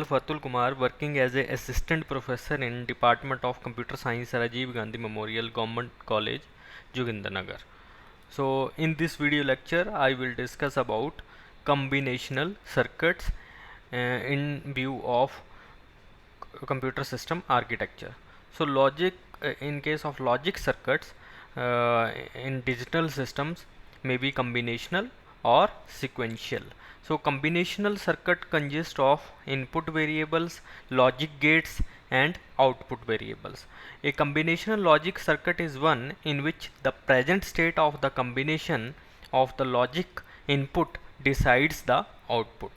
myself Atul Kumar, working as a assistant professor in Department of Computer Science, Rajiv Gandhi Memorial Government College, Jogindanagar. So in this video lecture, I will discuss about combinational circuits in view of computer system architecture. So logic, in case of logic circuits in digital systems may be combinational or sequential. So combinational circuit consists of input variables, logic gates and output variables. A combinational logic circuit is one in which the present state of the combination of the logic input decides the output.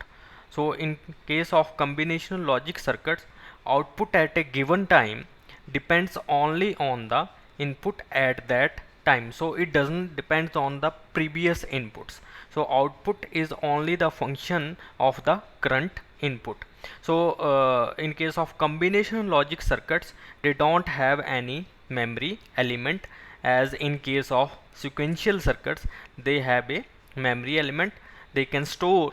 So in case of combinational logic circuits, output at a given time depends only on the input at that time. So it doesn't depend on the previous inputs. So output is only the function of the current input. So in case of combinational logic circuits, they don't have any memory element, as in case of sequential circuits they have a memory element. They can store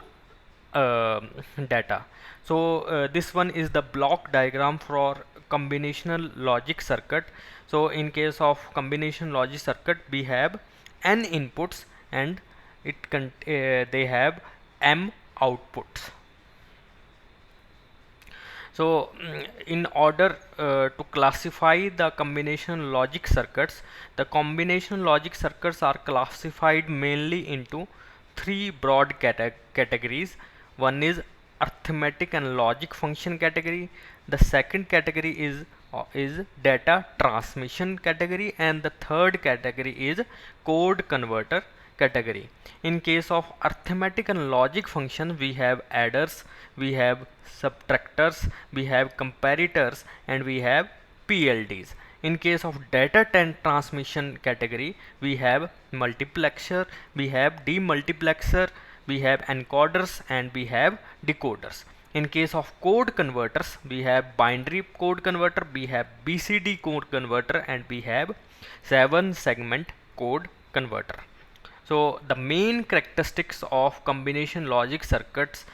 data. So this one is the block diagram for combinational logic circuit. So in case of combination logic circuit, we have n inputs and they have m outputs. So in order to classify the combination logic circuits, the combination logic circuits are classified mainly into three broad categories. One is arithmetic and logic function category. The second category is data transmission category, and the third category is code converter category. In case of arithmetic and logic function, we have adders, we have subtractors, we have comparators, and we have PLDs. In case of data transmission category, we have multiplexer, we have demultiplexer, we have encoders, and we have decoders. In case of code converters, we have binary code converter, we have BCD code converter, and we have 7-segment code converter. So the main characteristics of combination logic circuits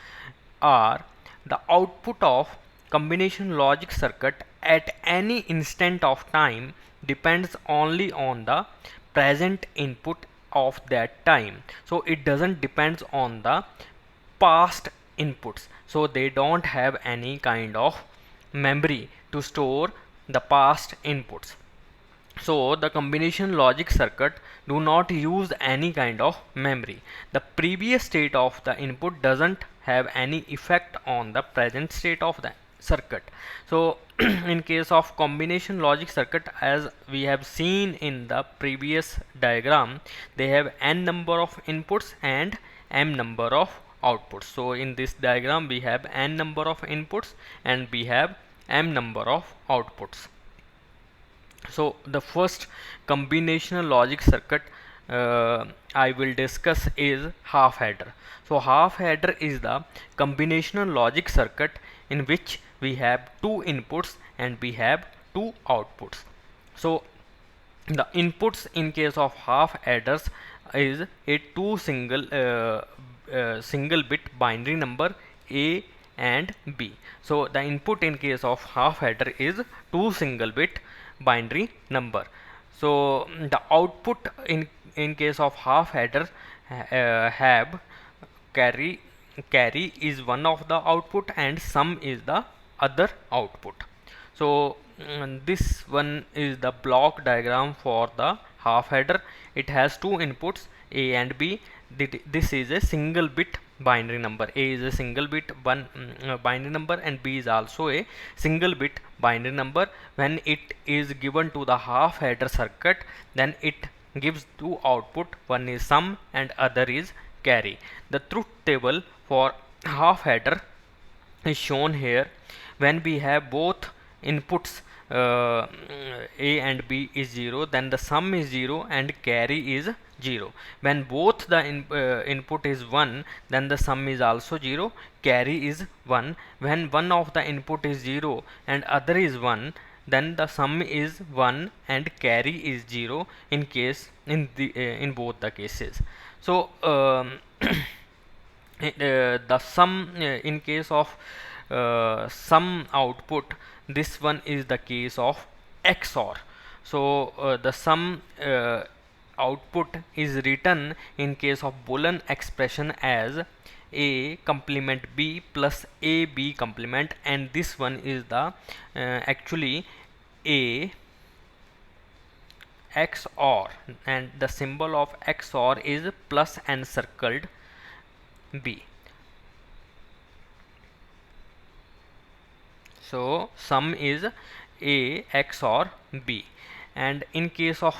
are: the output of combination logic circuit at any instant of time depends only on the present input of that time. So it doesn't depend on the past inputs. So they don't have any kind of memory to store the past inputs. So the combination logic circuit do not use any kind of memory. The previous state of the input doesn't have any effect on the present state of the circuit. So in case of combination logic circuit, as we have seen in the previous diagram, they have n number of inputs and m number of outputs. So in this diagram we have n number of inputs and we have m number of outputs. So the first combinational logic circuit I will discuss is half adder. So half adder is the combinational logic circuit in which we have two inputs and we have two outputs. So the inputs in case of half adders is a single bit binary number A and B. So the input in case of half adder is two single bit binary number. So the output in case of half adder have carry is one of the output and sum is the other output. So this one is the block diagram for the half adder. It has two inputs A and B. This is a single bit binary number. A is a single bit binary number and B is also a single bit binary number. When it is given to the half adder circuit, then it gives two output. One is sum and other is carry. The truth table for half adder is shown here. When we have both inputs A and B is 0, then the sum is 0 and carry is 0. When both the input is 1, then the sum is also 0, carry is 1. When one of the input is 0 and other is 1, then the sum is 1 and carry is 0 in both the cases. So the sum in case of sum output, this one is the case of XOR. So the sum output is written in case of Boolean expression as A complement B plus AB complement, and this one is the actually A XOR, and the symbol of XOR is plus and circled B. So sum is A XOR B. And in case of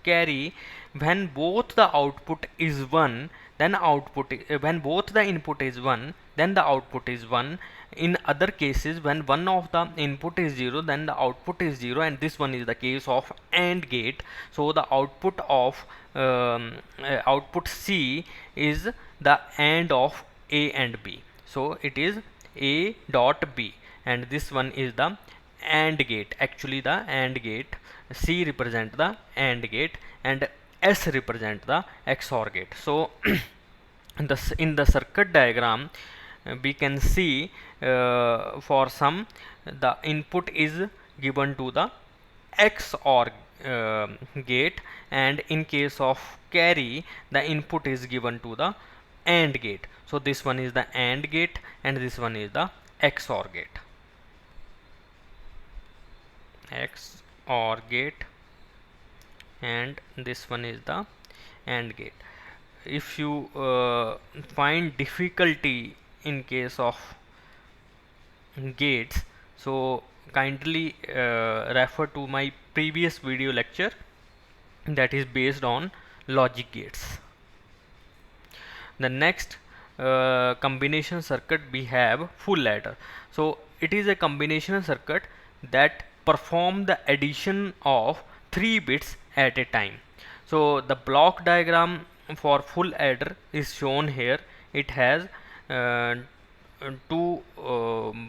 carry, when both the output is 1, then when both the input is 1, then the output is 1. In other cases, when one of the input is 0, then the output is 0, and this one is the case of AND gate. So the output of output C is the AND of A and B. So it is A dot B, and this one is the AND gate. Actually the AND gate, C represent the AND gate and S represent the XOR gate. So in the circuit diagram, we can see for some the input is given to the XOR gate, and in case of carry, the input is given to the AND gate. So this one is the AND gate and this one is the XOR gate. XOR gate, and this one is the AND gate. If you find difficulty in case of gates, so kindly refer to my previous video lecture that is based on logic gates. The next combination circuit we have full adder. So it is a combination circuit that perform the addition of 3 bits at a time. So the block diagram for full adder is shown here. It has two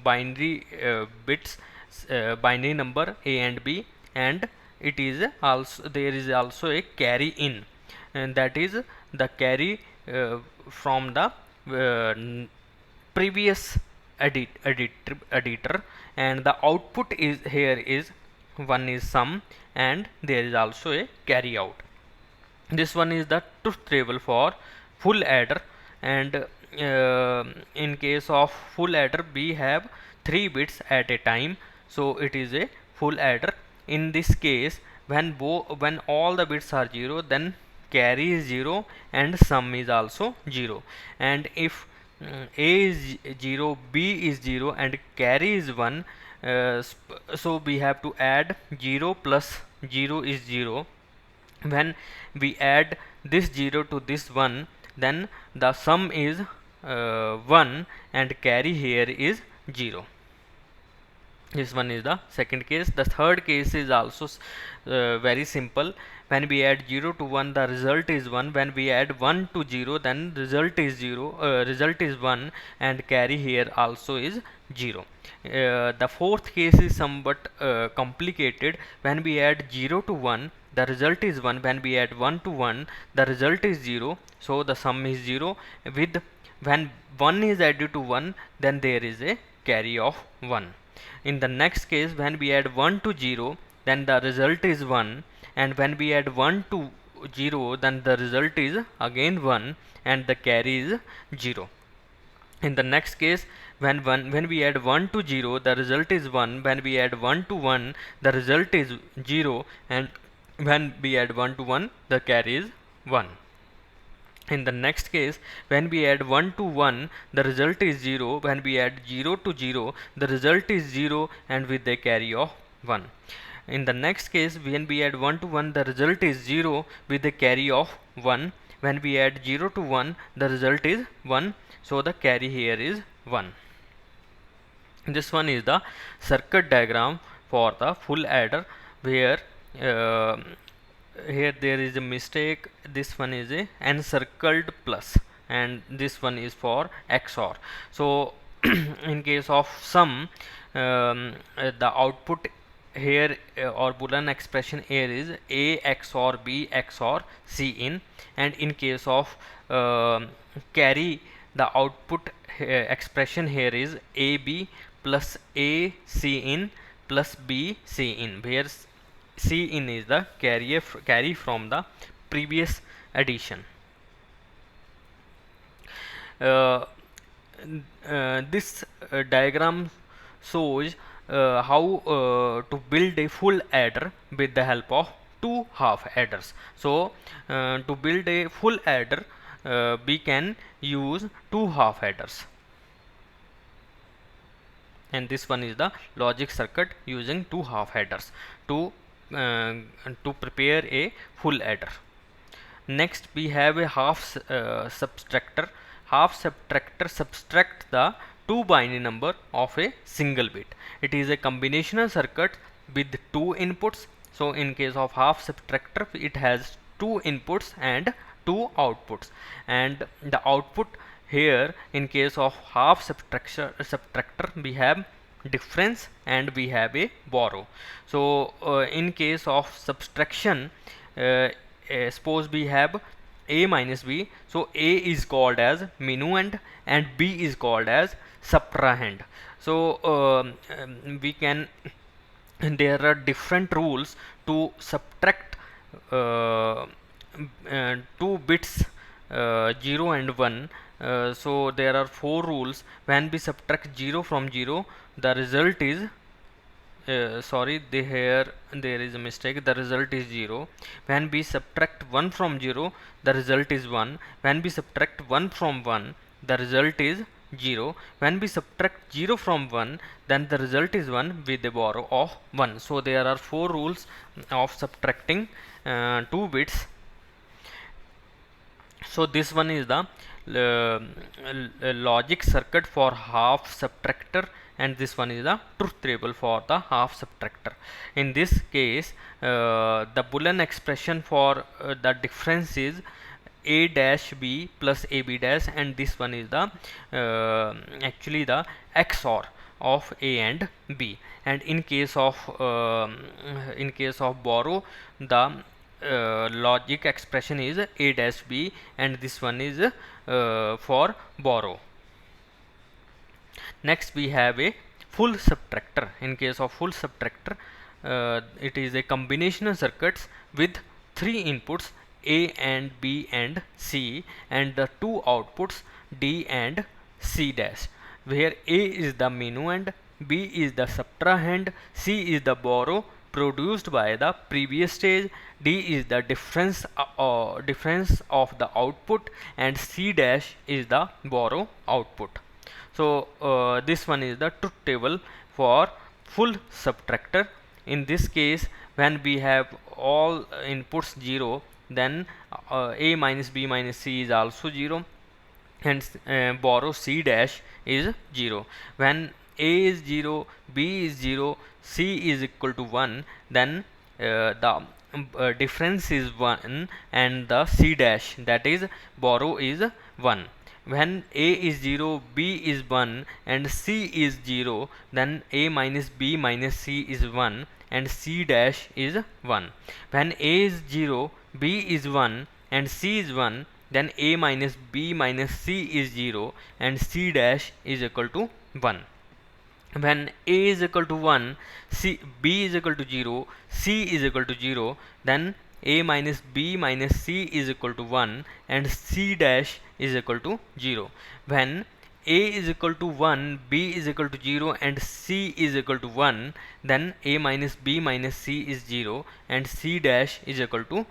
binary bits, binary number A and B, and it is also, there is also a carry in, and that is the carry from the previous editor, and the output is here is one is sum, and there is also a carry out. This one is the truth table for full adder, and in case of full adder we have 3 bits at a time, so it is a full adder. In this case, when all the bits are 0, then carry is 0 and sum is also 0, and if A is 0, B is 0 and carry is 1, so we have to add 0 plus 0 is 0. When we add this 0 to this 1, then the sum is 1 and carry here is 0. This one is the second case. The third case is also very simple. When we add 0 to 1, the result is 1. When we add 1 to 0, then result is 0. Result is 1 and carry here also is 0. The fourth case is somewhat complicated. When we add 0 to 1, the result is 1. When we add 1 to 1, the result is 0. So the sum is 0. With when 1 is added to 1, then there is a carry of 1. In the next case, when we add 1 to 0, then the result is 1, and when we add 1 to 0, then the result is again 1 and the carry is 0. In the next case, when we add 1 to 0, the result is 1. When we add 1 to 1, the result is 0, and when we add 1 to 1, the carry is 1. In the next case, when we add 1 to 1, the result is 0. When we add 0 to 0, the result is 0 and with a carry of 1. In the next case, when we add 1 to 1, the result is 0 with a carry of 1. When we add 0 to 1, the result is 1. So the carry here is 1. This one is the circuit diagram for the full adder, where here there is a mistake. This one is a encircled plus, and this one is for XOR. So in case of sum, the output here or Boolean expression here is A XOR B XOR C in, and in case of carry, the output expression here is AB plus A C in plus B C in, where C in is the carry from the previous addition. Uh, this diagram shows how to build a full adder with the help of two half adders. So to build a full adder, we can use two half adders, and this one is the logic circuit using two half adders to uh, to prepare a full adder. Next we have a half subtractor. Half subtractor subtract the two binary number of a single bit. It is a combinational circuit with two inputs. So in case of half subtractor, it has two inputs and two outputs, and the output here in case of half subtractor we have difference and we have a borrow. So in case of subtraction, suppose we have a minus b, so a is called as minuend and b is called as subtrahend. So we can there are different rules to subtract two bits, 0 and 1. So there are four rules. When we subtract 0 from 0, the result is sorry, here there is a mistake, the result is 0. When we subtract 1 from 0, the result is 1. When we subtract 1 from 1, the result is 0. When we subtract 0 from 1, then the result is 1 with a borrow of 1. So there are four rules of subtracting two bits. So this one is the logic circuit for half subtractor, and this one is the truth table for the half subtractor. In this case, the Boolean expression for the difference is a dash b plus ab dash, and this one is the actually the XOR of a and b. And in case of borrow, the logic expression is a dash b, and this one is for borrow. Next we have a full subtractor. In case of full subtractor, it is a combinational circuits with three inputs a and b and c, and the two outputs d and c dash, where a is the minuend, b is the subtrahend, c is the borrow produced by the previous stage, d is the difference of the output, and c dash is the borrow output. So this one is the truth table for full subtractor. In this case, when we have all inputs 0, then a minus b minus c is also 0, and borrow c dash is 0. When a is 0, b is 0, c is equal to 1, then the difference is 1 and the c dash, that is borrow, is 1. When a is 0, b is 1 and c is 0, then a minus b minus c is 1 and c dash is 1. When a is 0, b is 1 and c is 1, then a minus b minus c is 0 and c dash is equal to 1. When a is equal to 1, b is equal to 0, c is equal to 0, then a minus b minus c is equal to 1 and c dash is equal to 0. When a is equal to 1, b is equal to 0 and c is equal to 1, then a minus b minus c is 0 and c dash is equal to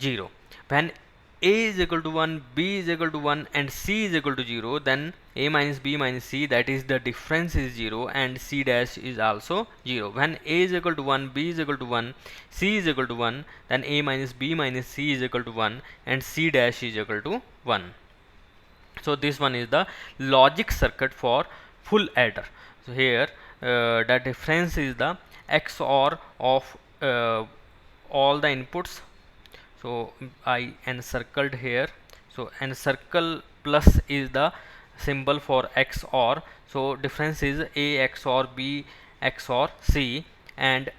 0. When a is equal to 1, b is equal to 1 and c is equal to 0, then a minus b minus c, that is the difference, is 0 and c dash is also 0. When a is equal to 1, b is equal to 1, c is equal to 1, then a minus b minus c is equal to 1 and c dash is equal to 1. So this one is the logic circuit for full adder. So here the difference is the XOR of all the inputs. So I encircled here. So encircle plus is the symbol for XOR. So difference is a XOR b XOR c, and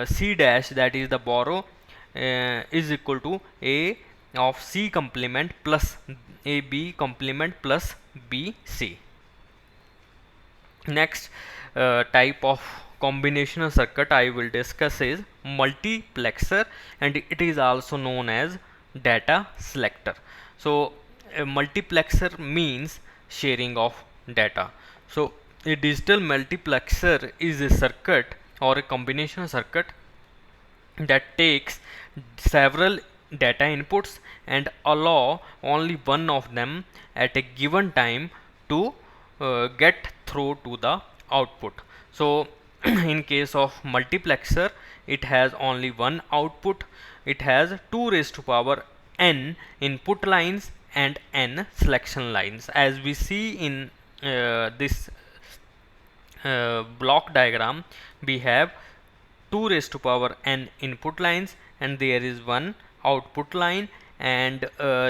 c dash, that is the borrow, is equal to a of c complement plus a b complement plus b c. Next type of combinational circuit I will discuss is multiplexer, and it is also known as data selector. So a multiplexer means sharing of data. So a digital multiplexer is a circuit or a combinational circuit that takes several data inputs and allow only one of them at a given time to get through to the output. So in case of multiplexer, it has only one output. It has 2 raised to power n input lines and n selection lines. As we see in this block diagram, we have 2 raised to power n input lines and there is one output line, and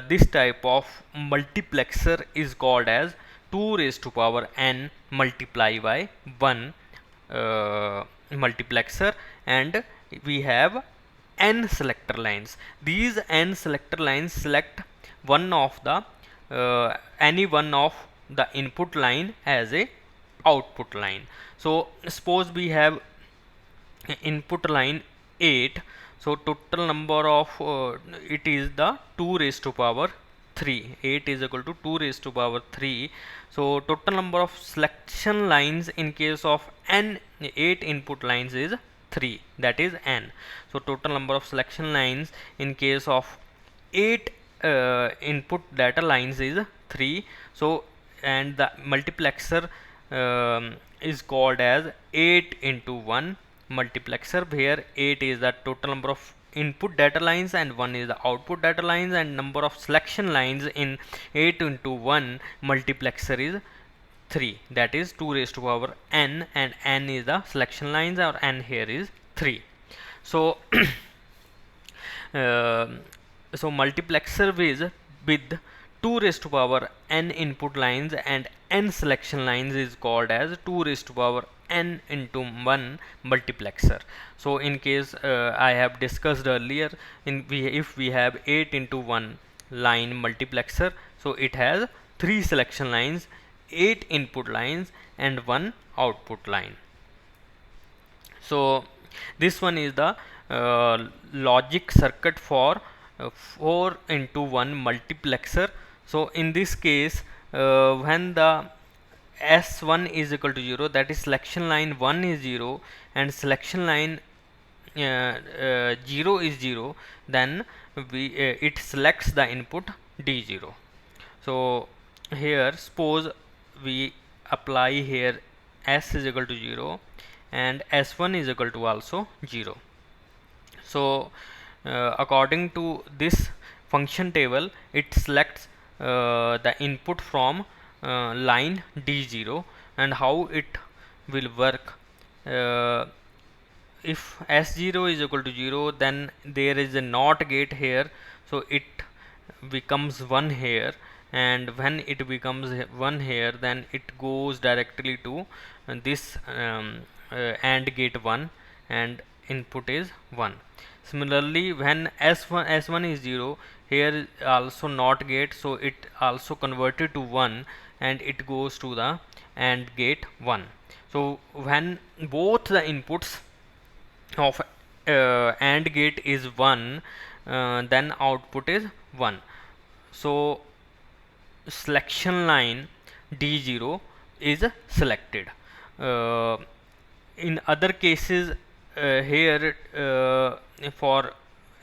this type of multiplexer is called as 2 raised to power n multiply by 1 multiplexer, and we have n selector lines. These n selector lines select one of the any one of the input line as a output line. So suppose we have input line 8, so total number of it is the 2 raised to power 3. 8 is equal to 2 raised to power 3. So total number of selection lines in case of n 8 input lines is 3, that is n. So total number of selection lines in case of 8 input data lines is 3. So and the multiplexer is called as 8 into 1 multiplexer, where 8 is the total number of input data lines and 1 is the output data lines, and number of selection lines in 8 into 1 multiplexer is 3, that is 2 raised to power n, and n is the selection lines, or n here is 3. So uh, so multiplexer with 2 raised to power n input lines and n selection lines is called as 2 raised to power n into 1 multiplexer. So in case I have discussed earlier, if we have 8 into 1 line multiplexer, so it has 3 selection lines, 8 input lines and 1 output line. So this one is the logic circuit for 4 into 1 multiplexer. So in this case, when the S1 is equal to 0, that is selection line 1 is 0 and selection line 0 is 0, then it selects the input D0. So here suppose we apply here S is equal to 0 and S1 is equal to also 0. So according to this function table, it selects the input from line D0, and how it will work. If S0 is equal to 0, then there is a NOT gate here, so it becomes 1 here, and when it becomes 1 here, then it goes directly to this AND gate 1 and input is 1. Similarly, when S1 is 0, here also NOT gate, so it also converted to 1 and it goes to the AND gate 1. So when both the inputs of AND gate is 1, then output is 1. So selection line D0 is selected. In other cases, here for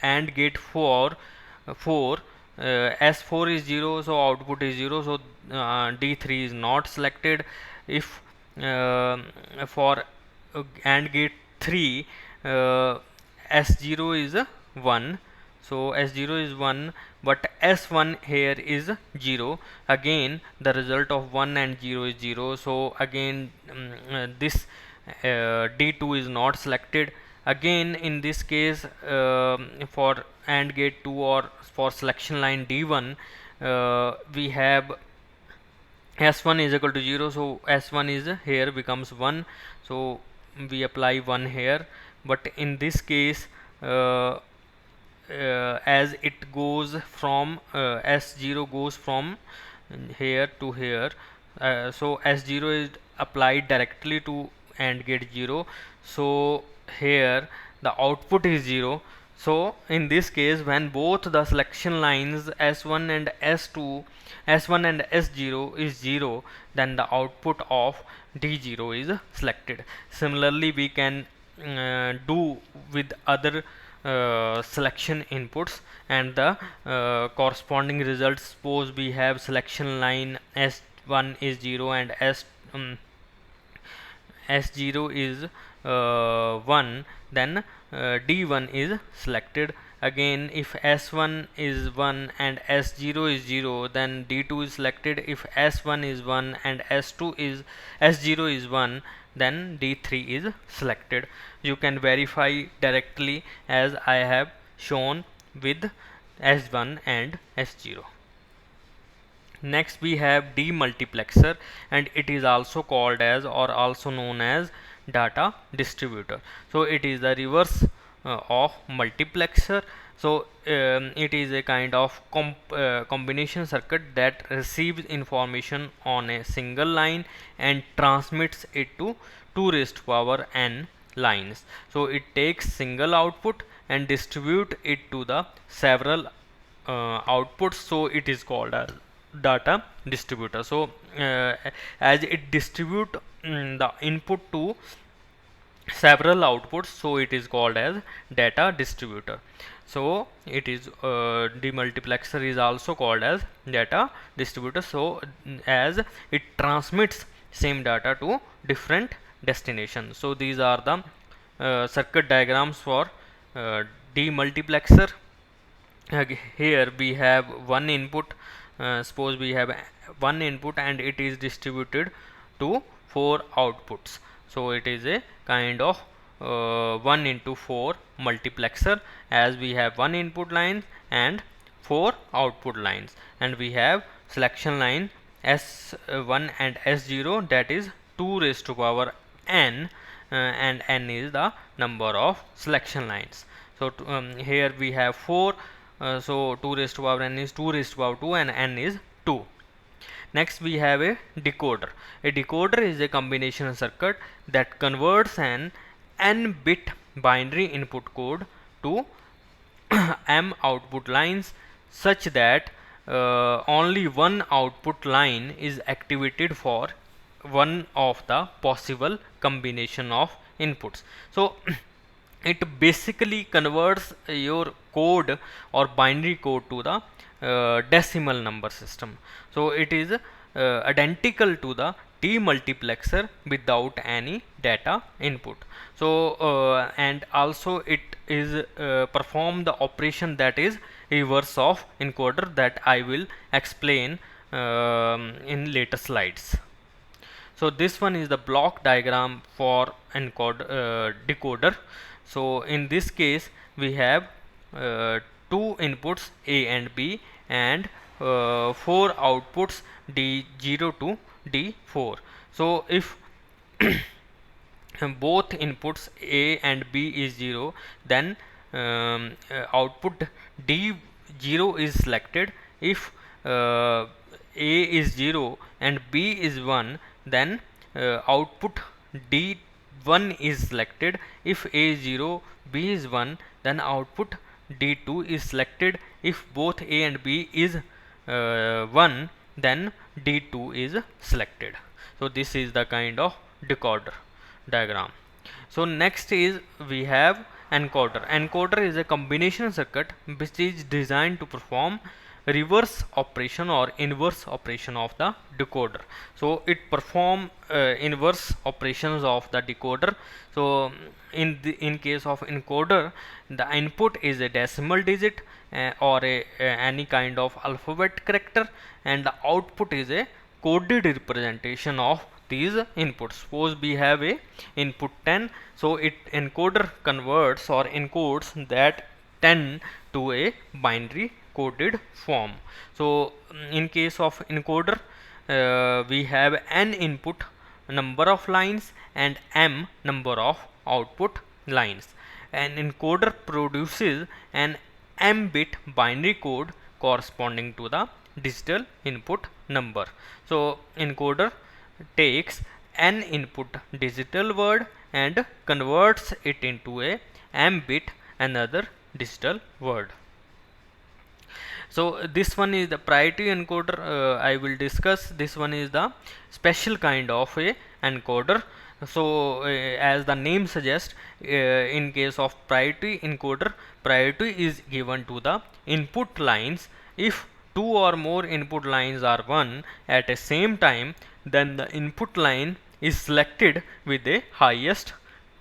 AND gate 4 S4 is 0, so output is 0, so D3 is not selected. If for AND gate 3 S0 is 1, so S0 is 1, but S1 here is 0. Again the result of 1 and 0 is 0, so again this D2 is not selected. Again in this case, for AND gate 2 or for selection line D1, we have S1 is equal to 0, so S1 is here becomes 1, so we apply 1 here. But in this case, as it goes from S0 goes from here to here, So S0 is applied directly to AND gate 0, so here the output is 0. So in this case, when both the selection lines S1 and S2, S1 and S0 is 0, then the output of D0 is selected. Similarly, we can do with other selection inputs, and the corresponding results. Suppose we have selection line S1 is 0 and S0 is 1, then D1 is selected. Again, if S1 is 1 and S0 is 0, then D2 is selected. If S1 is 1 and S0 is 1, then D3 is selected. You can verify directly as I have shown with S1 and S0. Next we have demultiplexer, and it is also called as, or also known as, data distributor. So it is the reverse of multiplexer. So it is a kind of combination circuit that receives information on a single line and transmits it to 2 raised to power n lines. So it takes single output and distribute it to the several outputs, so it is called as data distributor. So as it distribute the input to several outputs, so it is called as data distributor. So it is demultiplexer is also called as data distributor, so as it transmits same data to different destinations. So these are the circuit diagrams for demultiplexer. Here we have one input. Suppose we have one input and it is distributed to 4 outputs, so it is a kind of 1 into 4 multiplexer, as we have one input line and 4 output lines, and we have selection line S1 and S0, that is 2 raised to power n, and n is the number of selection lines. So here we have 4, so 2 raised to power n is 2 raised to power 2, and n is 2. Next we have a decoder. A decoder is a combination circuit that converts an n bit binary input code to m output lines, such that only one output line is activated for one of the possible combination of inputs. So it basically converts your code or binary code to the decimal number system. So it is identical to the demultiplexer without any data input. So and also it is perform the operation that is reverse of encoder, that I will explain in later slides. So this one is the block diagram for decoder. So in this case we have two inputs A and B, and 4 outputs D0 to D4. So if both inputs A and B is 0, then output D0 is selected. If A is 0 and B is 1, then output D1 is selected. If A is 0, B is 1, then output D2 is selected. If both A and B is 1, then D2 is selected. So this is the kind of decoder diagram. So next is we have encoder. Encoder is a combination circuit which is designed to perform reverse operation or inverse operation of the decoder. So it perform inverse operations of the decoder. So in case of encoder, the input is a decimal digit or any kind of alphabet character, and the output is a coded representation of these inputs. Suppose we have a input 10, so it encoder converts or encodes that 10 to a binary coded form. So in case of encoder, we have n input number of lines and m number of output lines. An encoder produces an m bit binary code corresponding to the digital input number. So encoder takes an input digital word and converts it into a m bit another digital word. So this one is the priority encoder. I will discuss. This one is the special kind of a encoder. So as the name suggests, in case of priority encoder, priority is given to the input lines. If two or more input lines are one at a same time, then the input line is selected with the highest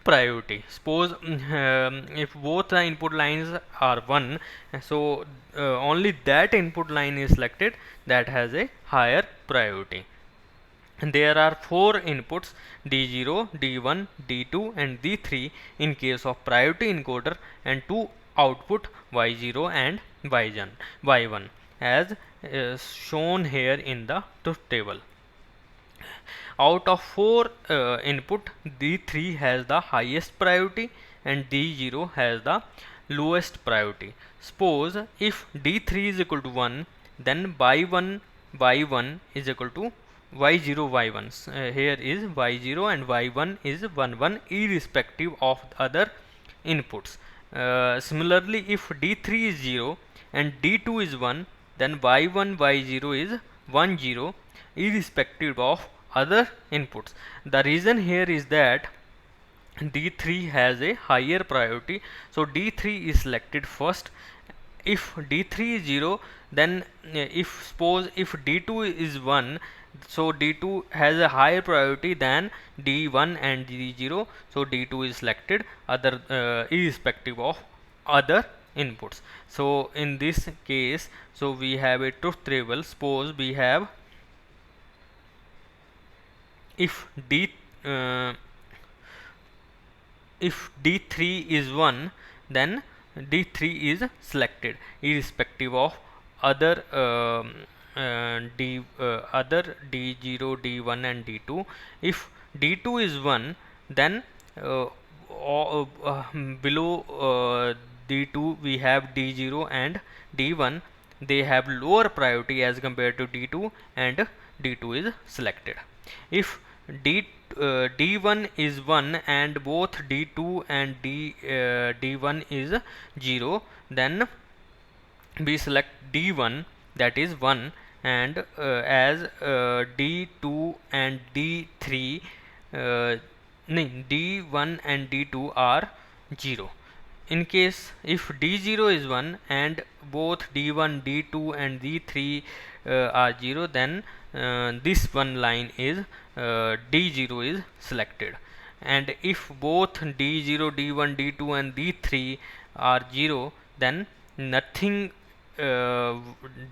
priority. Suppose if both the input lines are 1, so only that input line is selected that has a higher priority. And there are 4 inputs D0, D1, D2 and D3 in case of priority encoder, and 2 output Y0 and Y1 as shown here in the truth table. Out of 4 input, D3 has the highest priority and D0 has the lowest priority. Suppose if D3 is equal to 1, then Y1 is equal to Y0 Y1. Here is Y0 and Y1 is 1 irrespective of other inputs. Similarly, if D3 is 0 and D2 is 1, then Y1 Y0 is 10 irrespective of other inputs. The reason here is that D3 has a higher priority, so D3 is selected first. If D3 is 0, then if suppose if D2 is 1, so D2 has a higher priority than D1 and D0, so D2 is selected other irrespective of other inputs. So in this case, so we have a truth table. Suppose we have if D3 is 1, then D3 is selected irrespective of other other D0, D1 and D2. If D2 is 1, then below D2 we have D0 and D1. They have lower priority as compared to D2, and D2 is selected. If D1 is 1 and both D2 and D1 is 0, then we select D1, that is 1, and as D2 and D3 D1 and D2 are 0. In case if D0 is 1 and both D1, D2 and D3 are 0, then this one line is D0 is selected. And if both D0, D1, D2 and D3 are 0, then nothing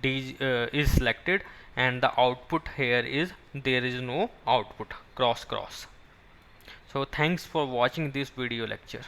is selected, and the output here is there is no output, cross. So thanks for watching this video lecture.